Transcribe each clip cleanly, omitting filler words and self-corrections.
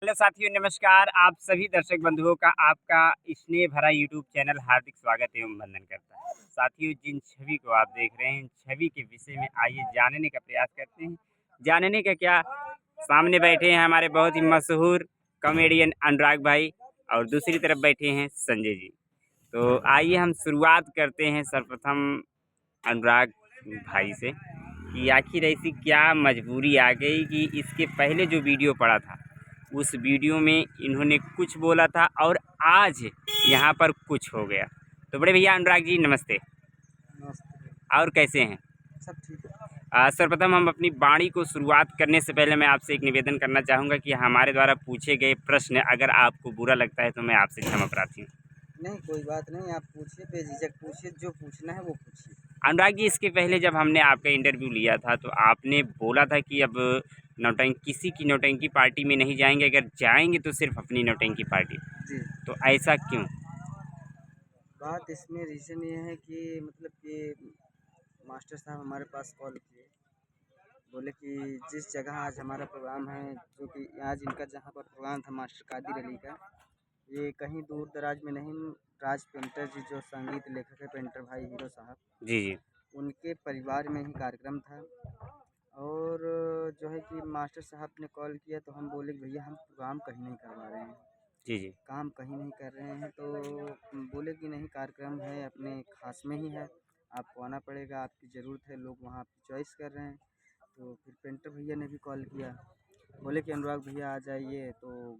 Hello साथियों, नमस्कार। आप सभी दर्शक बंधुओं का आपका स्नेह भरा यूट्यूब चैनल हार्दिक स्वागत एवं वंदन करता है। साथियों, जिन छवि को आप देख रहे हैं, छवि के विषय में आइए जानने का प्रयास करते हैं। जानने का क्या, सामने बैठे हैं हमारे बहुत ही मशहूर कॉमेडियन अनुराग भाई और दूसरी तरफ बैठे हैं संजय जी। तो आइए हम शुरुआत करते हैं सर्वप्रथम अनुराग भाई से कि आखिर ऐसी क्या मजबूरी आ गई कि इसके पहले जो वीडियो पड़ा था उस वीडियो में इन्होंने कुछ बोला था और आज यहाँ पर कुछ हो गया। तो बड़े भैया अनुराग जी, नमस्ते। नमस्ते। और कैसे हैं? सब ठीक है। सर्वप्रथम हम अपनी वाणी को शुरुआत करने से पहले मैं आपसे एक निवेदन करना चाहूँगा कि हमारे द्वारा पूछे गए प्रश्न अगर आपको बुरा लगता है तो मैं आपसे क्षमा प्रार्थी हूँ। नहीं, कोई बात नहीं, आप पूछिए, बेझिझक पूछिए, जो पूछना है वो पूछिए। अनुराग जी, इसके पहले जब हमने आपका इंटरव्यू लिया था तो आपने बोला था कि अब किसी की नौटंकी पार्टी में नहीं जाएंगे, अगर जाएंगे तो सिर्फ अपनी नौटंकी पार्टी। जी। तो ऐसा क्यों? बात इसमें रीज़न ये है कि मतलब कि मास्टर साहब हमारे पास कॉल किए, बोले कि जिस जगह आज हमारा प्रोग्राम है, जो कि आज इनका जहाँ पर प्रोग्राम था मास्टर कादिर अली का, ये कहीं दूर दराज में नहीं, राज पेंटर जी जो संगीत लेखक है, पेंटर भाई हीरो साहब, जी जी। उनके परिवार में ही कार्यक्रम था। और जो है कि मास्टर साहब ने कॉल किया तो हम बोले कि भैया हम प्रोग्राम कहीं नहीं करवा रहे हैं, जी जी। काम कहीं नहीं कर रहे हैं। तो बोले कि नहीं, कार्यक्रम है अपने खास में ही है, आपको आना पड़ेगा, आपकी ज़रूरत है, लोग वहाँ आपकी चॉइस कर रहे हैं। तो फिर पेंटर भैया ने भी कॉल किया, बोले कि अनुराग भैया आ जाइए। तो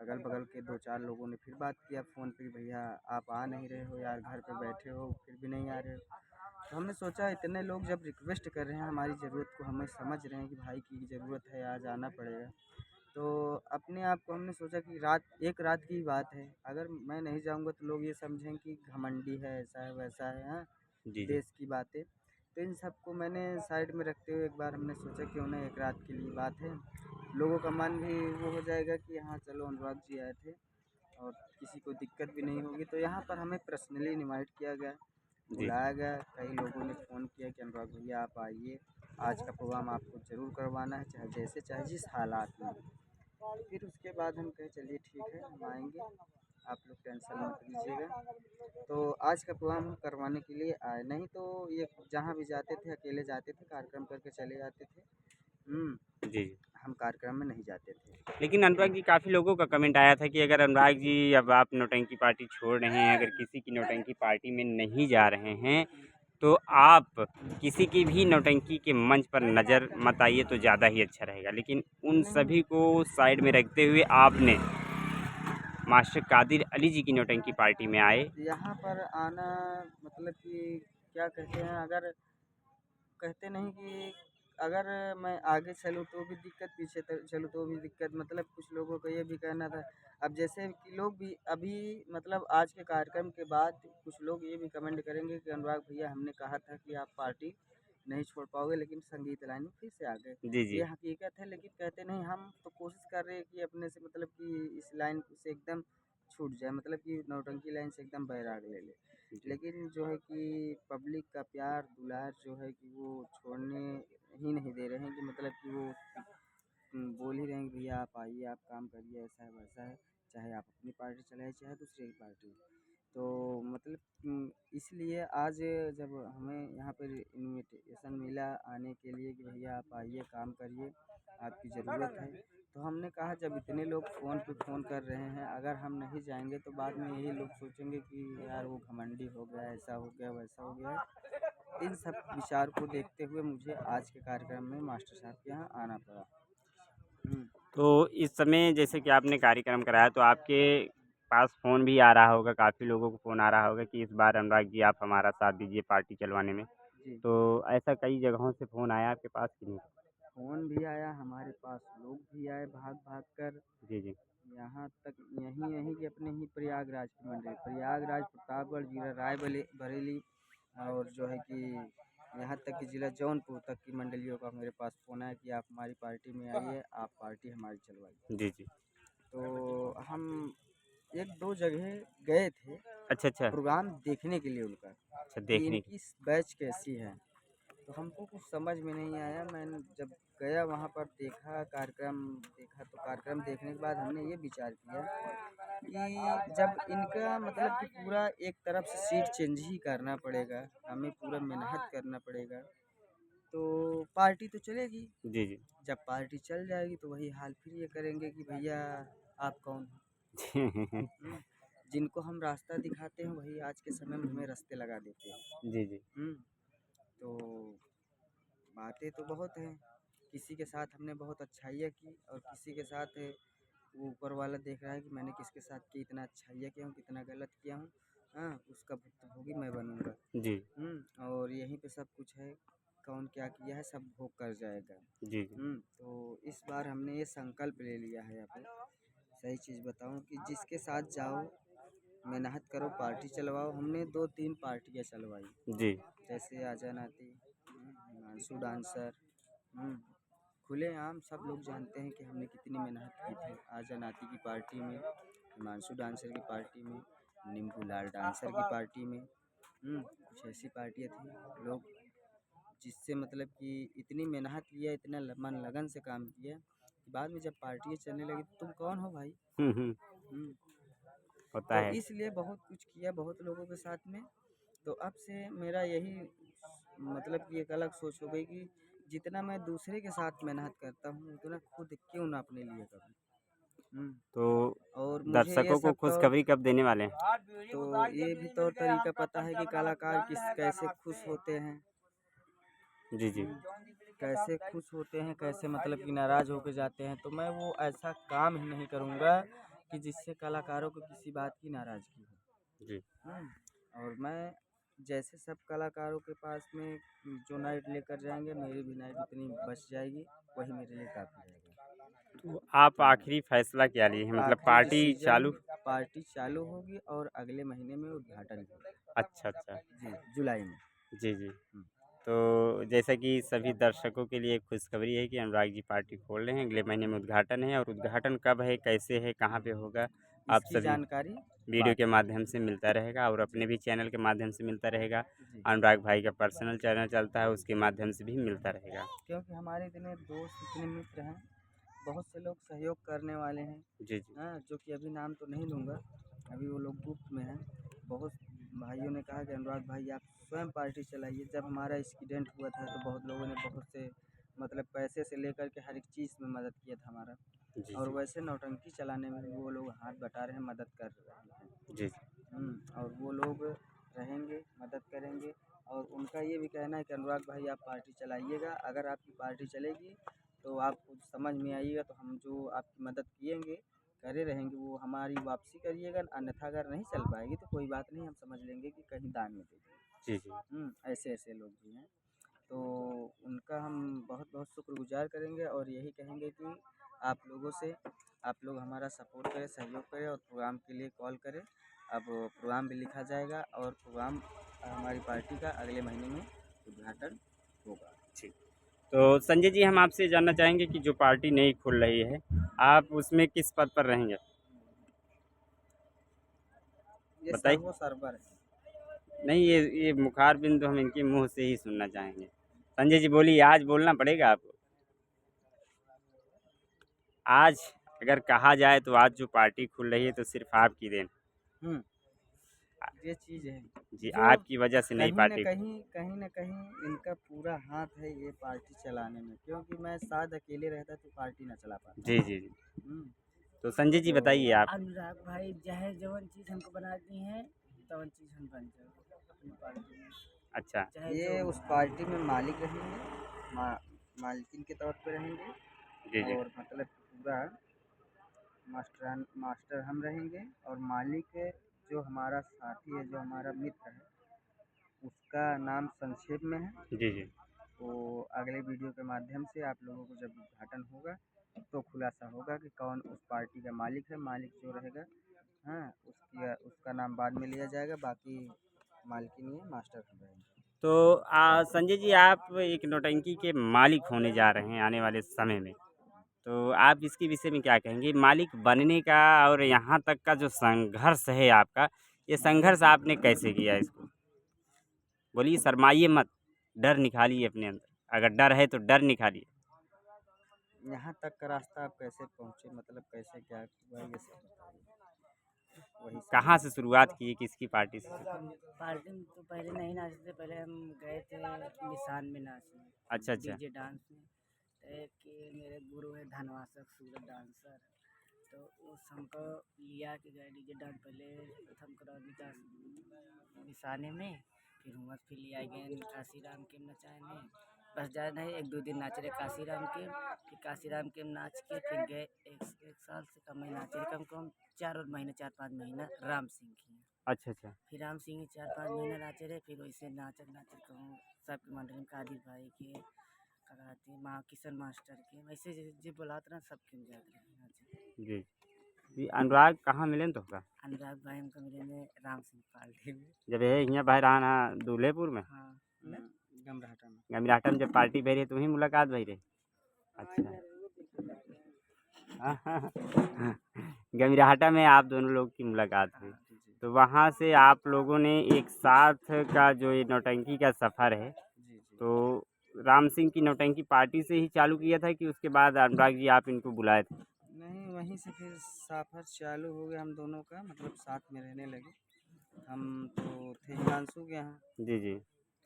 अगल बगल के दो चार लोगों ने फिर बात किया फ़ोन पे कि भैया आप आ नहीं रहे हो यार, घर पे बैठे हो फिर भी नहीं आ रहे हो। तो हमने सोचा इतने लोग जब रिक्वेस्ट कर रहे हैं, हमारी ज़रूरत को हमें समझ रहे हैं कि भाई की ज़रूरत है, आज आना पड़ेगा। तो अपने आप को हमने सोचा कि एक रात की बात है, अगर मैं नहीं जाऊंगा तो लोग ये समझें कि घमंडी है, ऐसा है वैसा है, हाँ, जी जी। देश की बातें। तो इन सबको मैंने साइड में रखते हुए एक बार हमने सोचा क्यों ना एक रात के लिए बात है, लोगों का मन भी वो हो जाएगा कि हाँ चलो अनुराग जी आए थे और किसी को दिक्कत भी नहीं होगी। तो यहाँ पर हमें पर्सनली इनवाइट किया गया, जी जी। बुलाया गया। कई लोगों ने फ़ोन किया कि अनुराग भैया आप आइए, आज का प्रोग्राम आपको ज़रूर करवाना है, चाहे जैसे चाहे जिस हालात में। फिर उसके बाद हम कहे चलिए ठीक है, हम आएँगे, आप लोग टेंशन मत लीजिएगा। तो आज का प्रोग्राम हम करवाने के लिए आए, नहीं तो ये जहाँ भी जाते थे अकेले जाते थे, कार्यक्रम करके चले जाते थे। जी जी। हम कार्यक्रम में नहीं जाते थे। लेकिन अनुराग जी, काफ़ी लोगों का कमेंट आया था कि अगर अनुराग जी अब आप नौटंकी पार्टी छोड़ रहे हैं, अगर किसी की नौटंकी पार्टी में नहीं जा रहे हैं तो आप किसी की भी नौटंकी के मंच पर नज़र मत आइए तो ज़्यादा ही अच्छा रहेगा। लेकिन उन नहीं, सभी को साइड में रखते हुए आपने मास्टर कादिर अली जी की नौटंकी पार्टी में आए। यहाँ पर आना मतलब कि क्या कहते हैं, अगर कहते नहीं कि अगर मैं आगे चलूँ तो भी दिक्कत, पीछे चलूँ तो भी दिक्कत। मतलब कुछ लोगों का ये भी कहना था, अब जैसे कि लोग भी अभी मतलब आज के कार्यक्रम के बाद कुछ लोग ये भी कमेंट करेंगे कि अनुराग भैया हमने कहा था कि आप पार्टी नहीं छोड़ पाओगे, लेकिन संगीत लाइन में फिर से आ गए। जी जी। ये हकीकत है, लेकिन कहते नहीं, हम तो कोशिश कर रहे हैं कि अपने से मतलब कि इस लाइन से एकदम छूट जाए, मतलब कि नौटंकी लाइन से एकदम बैराग ले ले। जी लेकिन जो है कि पब्लिक का प्यार दुलार जो है कि वो छोड़ने ही नहीं दे रहे हैं, कि मतलब कि वो बोल ही रहे हैं कि भैया आप आइए, आप काम करिए, ऐसा है वैसा है, चाहे आप अपनी पार्टी चलाइए चाहे दूसरे की पार्टी। तो मतलब इसलिए आज जब हमें यहाँ पर इनविटेशन मिला आने के लिए कि भैया आप आइए, काम करिए, आपकी ज़रूरत है। तो हमने कहा जब इतने लोग फ़ोन पे फ़ोन कर रहे हैं, अगर हम नहीं जाएंगे तो बाद में यही लोग सोचेंगे कि यार वो घमंडी हो गया, ऐसा हो गया वैसा हो गया। इन सब विचार को देखते हुए मुझे आज के कार्यक्रम में मास्टर साहब के यहाँ आना पड़ा। हुँ। तो इस समय जैसे कि आपने कार्यक्रम कराया तो आपके पास फ़ोन भी आ रहा होगा, काफ़ी लोगों को फ़ोन आ रहा होगा कि इस बार अनुराग जी आप हमारा साथ दीजिए पार्टी चलवाने में। जी। तो ऐसा कई जगहों से फ़ोन आया आपके पास कि नहीं? फ़ोन भी आया हमारे पास, लोग भी आए भाग-भाग कर। जी जी। यहाँ तक यहीं यहीं कि अपने ही प्रयागराज की मंडली, प्रयागराज, प्रतापगढ़ जिला, बरेली, और जो है कि यहाँ तक कि ज़िला जौनपुर तक की मंडलियों का मेरे पास फ़ोन आया कि आप हमारी पार्टी में आइए, आप पार्टी हमारी चलवाइए। जी जी। तो हम 1-2 जगह गए थे अच्छा, अच्छा। प्रोग्राम देखने के लिए उनका, अच्छा, कि देखने की। इनकी बैच कैसी है। तो हमको कुछ समझ में नहीं आया। मैंने जब गया वहाँ पर देखा तो कार्यक्रम देखने के बाद हमने ये विचार किया कि जब इनका मतलब कि पूरा एक तरफ से सीट चेंज ही करना पड़ेगा, हमें पूरा मेहनत करना पड़ेगा, तो पार्टी तो चलेगी। जी, जी। जब पार्टी चल जाएगी तो वही हाल फिर ये करेंगे कि भैया आप कौन हो? हुँ, जिनको हम रास्ता दिखाते हैं वही आज के समय में हमें रास्ते लगा देते हैं। जी, जी। हुँ, तो बातें तो बहुत हैं, किसी के साथ हमने बहुत अच्छाइयाँ की और किसी के साथ वो ऊपर वाला देख रहा है कि मैंने किसके साथ कितना अच्छाइयाँ किया हूँ, कितना गलत किया हूँ। हाँ, उसका भुक्तभोगी मैं बनूँगा। जी। और यहीं पे सब कुछ है, कौन क्या किया है सब भोग कर जाएगा। जी, जी। तो इस बार हमने ये संकल्प ले लिया है यहाँ पे, सही चीज़ बताऊँ कि जिसके साथ जाओ, मेहनत करो, पार्टी चलवाओ। हमने 2-3 पार्टियाँ चलवाई, जी। जैसे आजा नाती, हिमांशु डांसर, हुँ, खुलेआम सब लोग जानते हैं कि हमने कितनी मेहनत की थी आजा नाती की पार्टी में, हिमांशु डांसर की पार्टी में, निम्बू लाल डांसर की पार्टी में। कुछ ऐसी पार्टियाँ थी, लोग जिससे मतलब कि इतनी मेहनत किया, इतना मन लगन से काम किया कि बाद में जब पार्टियाँ चलने लगी तो तुम कौन हो भाई? हुँ, हुँ। हुँ, होता तो है। इसलिए बहुत कुछ किया बहुत लोगों के साथ में। तो अब से मेरा यही मतलब कि एक अलग सोच हो गई कि जितना मैं दूसरे के साथ मेहनत करता हूँ उतना खुद क्यों ना अपने लिए करूँ। हुँ, तो और मुझे ये दर्शकों को सब खुशखबरी कब देने वाले हैं? तो ये भी तौर तरीका पता है कि कलाकार कैसे खुश होते हैं। जी, जी। कैसे खुश होते हैं, कैसे मतलब कि नाराज़ होके जाते हैं, तो मैं वो ऐसा काम ही नहीं करूँगा कि जिससे कलाकारों को किसी बात की नाराज़गी हो। जी। और मैं जैसे सब कलाकारों के पास में जो नाइट लेकर जाएँगे, मेरी भी नाइट उतनी बच जाएगी, वही मेरे लिए काफ़ी रहेगा। तो आप आखिरी फैसला क्या लिए हैं? मतलब आखिरी पार्टी डिसीज़न चालू। पार्टी चालू होगी और अगले महीने में उद्घाटन होगा। अच्छा, अच्छा। जी, जुलाई में। जी, जी। हुँ, तो जैसा कि सभी दर्शकों के लिए खुशखबरी है कि अनुराग जी पार्टी खोल रहे हैं, अगले महीने में उद्घाटन है और उद्घाटन कब है, कैसे है, कहाँ पे होगा, आप इसकी सभी जानकारी वीडियो बाद के में। माध्यम से मिलता रहेगा और जी, अपने भी चैनल के माध्यम से मिलता रहेगा। जी। अनुराग भाई का पर्सनल चैनल चलता है, उसके माध्यम से भी मिलता रहेगा। क्योंकि हमारे इतने दोस्त, इतने मित्र हैं, बहुत से लोग सहयोग करने वाले हैं, जी, जी। हाँ, जो कि अभी नाम तो नहीं लूँगा, अभी वो लोग गुप्त में हैं। बहुत भाइयों ने कहा कि अनुराग भाई आप स्वयं पार्टी चलाइए। जब हमारा एक्सीडेंट हुआ था तो बहुत लोगों ने बहुत से मतलब पैसे से लेकर के हर एक चीज़ में मदद किया था हमारा। जी, और जी। वैसे नौटंकी चलाने में भी वो लोग हाथ बटा रहे हैं, मदद कर रहे हैं। जी, जी। और वो लोग रहेंगे, मदद करेंगे और उनका ये भी कहना है कि अनुराग भाई आप पार्टी चलाइएगा, अगर आपकी पार्टी चलेगी तो आपको समझ में आइएगा तो हम जो आपकी मदद किएँगे, करे रहेंगे वो हमारी वापसी करिएगा, अन्यथा अगर नहीं चल पाएगी तो कोई बात नहीं हम समझ लेंगे कि कहीं दान में दे दिए। जी, जी। ऐसे-ऐसे लोग भी हैं। तो उनका हम बहुत-बहुत शुक्रगुज़ार करेंगे और यही कहेंगे कि आप लोगों से आप लोग हमारा सपोर्ट करें, सहयोग करें और प्रोग्राम के लिए कॉल करें। अब प्रोग्राम भी लिखा जाएगा और प्रोग्राम हमारी पार्टी का अगले महीने में उद्घाटन होगा। ठीक। तो संजय जी हम आपसे जानना चाहेंगे कि जो पार्टी नई खुल रही है, आप उसमें किस पद पर रहेंगे? ये बताइए। सर्वो सर्वर है। नहीं, ये मुखार बिंदु हम इनके मुँह से ही सुनना चाहेंगे। संजय जी बोलिए, आज बोलना पड़ेगा आपको। आज अगर कहा जाए तो आज जो पार्टी खुल रही है तो सिर्फ़ आपकी देन। हुँ, ये चीज़ है, जी, जो आपकी वजह से नई पार्टी। कहीं न कहीं इनका पूरा हाथ है ये पार्टी चलाने में, क्योंकि मैं शायद अकेले रहता तो पार्टी ना चला पाता। जी, जी, जी। हुँ, तो संजय जी तो बताइए आप। अनुराग भाई चाहे जवन चीज़ हमको बना दी हैं तवन चीज़ हम बन जाए अपनी पार्टी में अच्छा। चाहे ये जो उस पार्टी में मालिक रहेंगे, मा मालकिन के तौर पे रहेंगे जी, जी। और मतलब पूरा मास्टर हम रहेंगे और मालिक जो हमारा साथी है, जो हमारा मित्र है, उसका नाम संक्षेप में है। जी, जी। तो अगले वीडियो के माध्यम से आप लोगों को जब उद्घाटन होगा तो खुलासा होगा कि कौन उस पार्टी का मालिक है। मालिक जो रहेगा, हाँ, उसका नाम बाद में लिया जाएगा, बाकी मालकिन ये मास्टर हम रहेंगे। तो संजय जी आप एक नौटंकी के मालिक होने जा रहे हैं आने वाले समय में। तो आप इसके विषय में क्या कहेंगे? मालिक बनने का और यहाँ तक का जो संघर्ष है आपका, ये संघर्ष आपने कैसे किया इसको? बोलिए, शर्माइए मत। डर निकालिए अपने अंदर, अगर डर है तो डर निकालिए। यहाँ तक का रास्ता आप कैसे पहुँचे, मतलब कैसे क्या हुआ, ये सब बताइए। वही सब कहाँ से शुरुआत की, किसकी पार्टी से? पार्टी में तो पहले नहीं नाचते थे, पहले हम गए थे निशान में नाचने, अच्छा, अच्छा। डीजे डांस में। तो एक कि मेरे गुरु है धनवासक सूरज डांसर, तो उस हमको लिया कि गए डीजे डांस पहले प्रथम कराने का निशाने में, फिर हुआ फिर लिया गए काशी राम के नचाने। बस ज़्यादा नहीं, 1-2 दिन नाचे रहे काशी राम के, फिर काशी राम के नाच के फिर गए एक साल से कम ही नाचे रहे, कम से कम 4-5 महीना राम सिंह की। अच्छा, अच्छा। फिर राम सिंह 4-5 महीना नाचे रहे, फिर वैसे नाचत नाचत कहूँ सबके मंडली में कादिर भाई के कराते माँ किशन मास्टर के, वैसे जो बुलाते ना सबके में जाते रहे नाचे। जी। जी, अनुराग कहाँ मिले तो का? अनुराग भाई हमको मिले में राम सिंह पार्टी में। जब ये यहाँ बाहर आना दूल्हेपुर में, हाँ गमराहटा में। गमिराटा में जब पार्टी भई रही तो वहीं मुलाकात भई रही। अच्छा। गमिराटा में आप दोनों लोग की मुलाकात हुई। हाँ जी तो वहाँ से आप लोगों ने एक साथ का जो ये नौटंकी का सफ़र है, जी जी। तो राम सिंह की नौटंकी पार्टी से ही चालू किया था कि उसके बाद अनुराग जी आप इनको बुलाए थे? नहीं, वहीं से फिर सफ़र चालू हो गया हम दोनों का, मतलब साथ में रहने लगे। हम तो थे हिमांशु के यहाँ, जी, जी।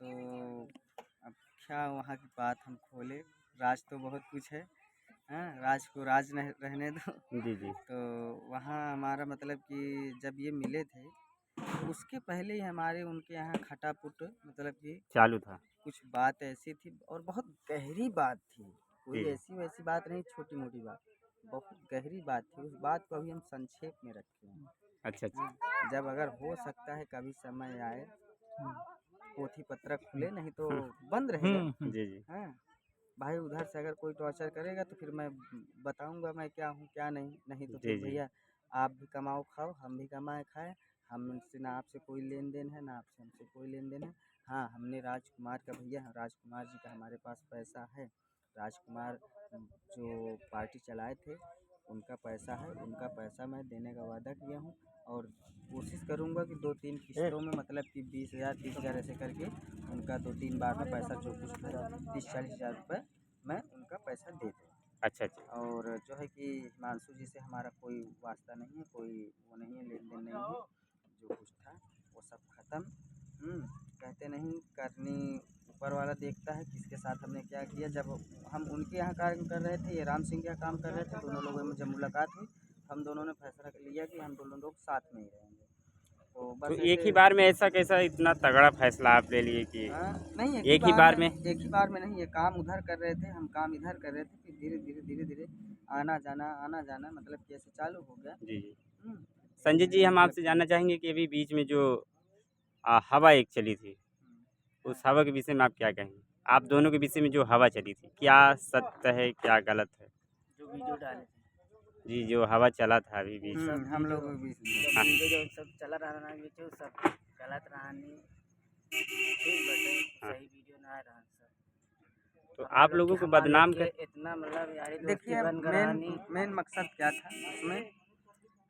तो अब क्या वहाँ की बात हम खोले, राज तो बहुत कुछ है, हाँ, राज को राज रहने दो। जी, जी। तो वहाँ हमारा मतलब कि जब ये मिले थे, तो उसके पहले ही हमारे उनके यहाँ खटापुट मतलब कि चालू था। कुछ बात ऐसी थी और बहुत गहरी बात थी, कोई जी, जी। ऐसी वैसी बात नहीं, छोटी मोटी बात, बहुत गहरी बात थी। उस बात को अभी हम संक्षेप में रखे हैं। अच्छा, अच्छा। जब अगर हो सकता है कभी समय आए, पोथी पत्र खुले, नहीं तो बंद रहेगा। जी, जी। हाँ, भाई उधर से अगर कोई टॉर्चर करेगा तो फिर मैं बताऊंगा मैं क्या हूँ क्या नहीं, नहीं तो जी, फिर जी। भैया आप भी कमाओ खाओ, हम भी कमाए खाए, हमसे ना आपसे कोई लेन देन है ना आपसे हमसे कोई लेन देन है। हाँ, हमने राजकुमार का, भैया राजकुमार जी का हमारे पास पैसा है, राजकुमार जो पार्टी चलाए थे उनका पैसा है, उनका पैसा मैं देने का वादा किया हूँ और कोशिश करूँगा कि 2-3 किस्तों में, मतलब कि 20,000 30,000 ऐसे करके उनका 2-3 बार में पैसा जो कुछ है 30-40 हज़ार रुपये मैं उनका पैसा दे दूँ। अच्छा, अच्छा। और जो है कि हिमांशु जी से हमारा कोई वास्ता नहीं है, कोई वो नहीं है, लेन देन नहीं है, जो कुछ था वो सब ख़त्म। कहते नहीं करनी ऊपर वाला देखता है किसके साथ हमने क्या किया। जब हम उनके यहाँ काम कर रहे थे, ये राम सिंह के यहाँ काम कर रहे थे, दोनों लोगों में जब मुलाकात हुई हम दोनों ने फैसला लिया कि हम दोनों लोग साथ में ही रहेंगे। तो तो बस एक ऐसे ही बार में ऐसा कैसा इतना तगड़ा फैसला आप ले लिए कि नहीं, एक ही बार में? एक ही बार में नहीं, ये काम उधर कर रहे थे, हम काम इधर कर रहे थे, फिर धीरे-धीरे आना जाना मतलब कि ऐसे चालू हो गया। जी, जी। हुँ, संजय जी, हम मतलब आपसे जानना चाहेंगे कि अभी बीच में जो हवा एक चली थी, उस हवा के विषय में आप क्या कहेंगे? आप दोनों के विषय में जो हवा चली थी, क्या सत्य है, क्या गलत है? जो वीडियो डाले थे जी, जो हवा चला था अभी बीच में। सब हम वीडियो, लोग भी सब वीडियो जो सब चला रहा ना वीडियो सब गलत रहा नहीं, ठीक बटे हाँ, सही वीडियो ना रहा सब। तो हम आप लोग लोगों के को हमारे लोग बदनाम के कर। इतना मतलब यारी दोस्ती देखिए बन कर रहा नहीं। मेन मकसद क्या था उसमें,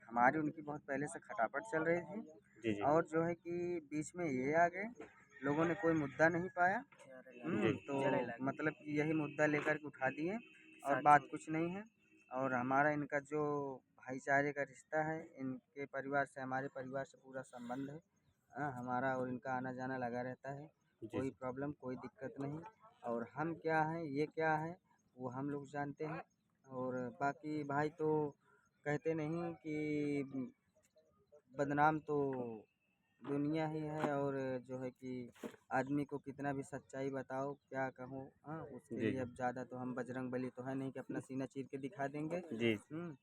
हमारी उनकी बहुत पहले से खटापट चल रही थी जी, जी। और जो है कि बीच में ये आ गए, लोगों ने कोई मुद्दा नहीं पाया। जी। तो लगे मतलब कि यही मुद्दा लेकर के उठा दिए और साथ बात छोड़ कुछ नहीं है। और हमारा इनका जो भाईचारे का रिश्ता है, इनके परिवार से हमारे परिवार से पूरा संबंध है। हमारा और इनका आना जाना लगा रहता है, जी, कोई जी। प्रॉब्लम कोई दिक्कत नहीं। और हम क्या हैं ये क्या है वो हम लोग जानते हैं। और बाकी भाई तो कहते नहीं कि बदनाम तो दुनिया ही है, और जो है कि आदमी को कितना भी सच्चाई बताओ क्या कहो, उसके जी, लिए जी। अब ज़्यादा तो हम बजरंग बली तो है नहीं कि अपना सीना चीर के दिखा देंगे। जी। हम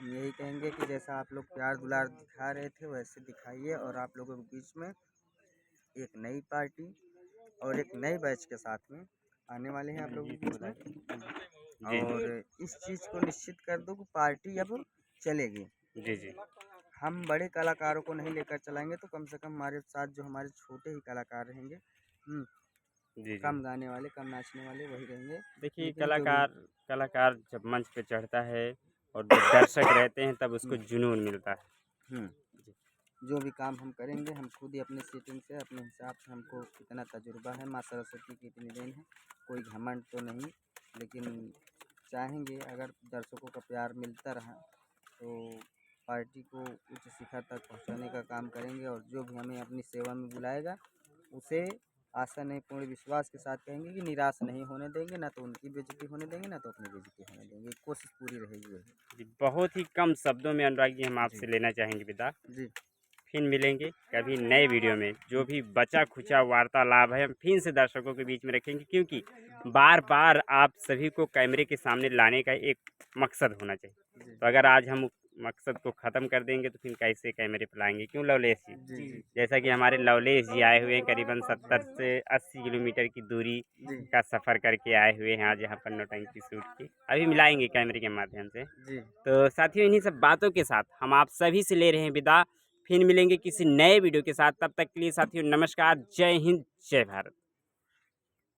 यही कहेंगे कि जैसा आप लोग प्यार दुलार दिखा रहे थे वैसे दिखाइए, और आप लोगों के बीच में एक नई पार्टी और एक नए बैच के साथ में आने वाले हैं आप लोगों के बीच में। जी, जी। और इस चीज़ को निश्चित कर दो कि पार्टी अब चलेगी। जी, जी। हम बड़े कलाकारों को नहीं लेकर चलाएंगे तो कम से कम हमारे साथ जो हमारे छोटे ही कलाकार रहेंगे, जी, जी। कम गाने वाले कम नाचने वाले वही रहेंगे। देखिए, लेकिन जो भी कलाकार जब मंच पे चढ़ता है और जब दर्शक रहते हैं तब उसको हुँ, जुनून मिलता है। हुँ, जी। जो भी काम हम करेंगे हम खुद ही अपनी सीटिंग से अपने हिसाब से, हमको कितना तजुर्बा है, माँ सरस्वती की इतनी देन है, कोई घमंड तो नहीं, लेकिन चाहेंगे अगर दर्शकों का प्यार मिलता रहा तो पार्टी को उच्च शिखर तक पहुंचाने का काम करेंगे, और जो भी हमें अपनी सेवा में बुलाएगा उसे आशा नहीं पूर्ण विश्वास के साथ कहेंगे कि निराश नहीं होने देंगे, ना तो उनकी बेइज्जती होने देंगे, ना तो अपनी बेइज्जती होने देंगे, कोशिश पूरी रहेगी वही। जी, बहुत ही कम शब्दों में अनुराग जी हम जी आपसे लेना चाहेंगे विदा। जी फिर मिलेंगे कभी नए वीडियो में, जो भी बचा खुचा वार्तालाप है हम फिर से दर्शकों के बीच में रखेंगे, क्योंकि बार बार आप सभी को कैमरे के सामने लाने का एक मकसद होना चाहिए। जी तो अगर आज हम उस मकसद को ख़त्म कर देंगे तो फिर कैसे कैमरे पर लाएंगे, क्यों लवलेश जी? जी जी जैसा कि हमारे लवलेश जी आए हुए हैं, करीबन 70 से 80 किलोमीटर की दूरी जी का सफ़र करके आए हुए हैं आज यहाँ पर नौटंकी शूट की। अभी मिलाएंगे कैमरे के माध्यम से। जी। तो साथियों, इन्हीं सब बातों के साथ हम आप सभी से ले रहे हैं विदा। फिर मिलेंगे किसी नए वीडियो के साथ, तब तक के लिए साथियों नमस्कार, जय हिंद, जय भारत।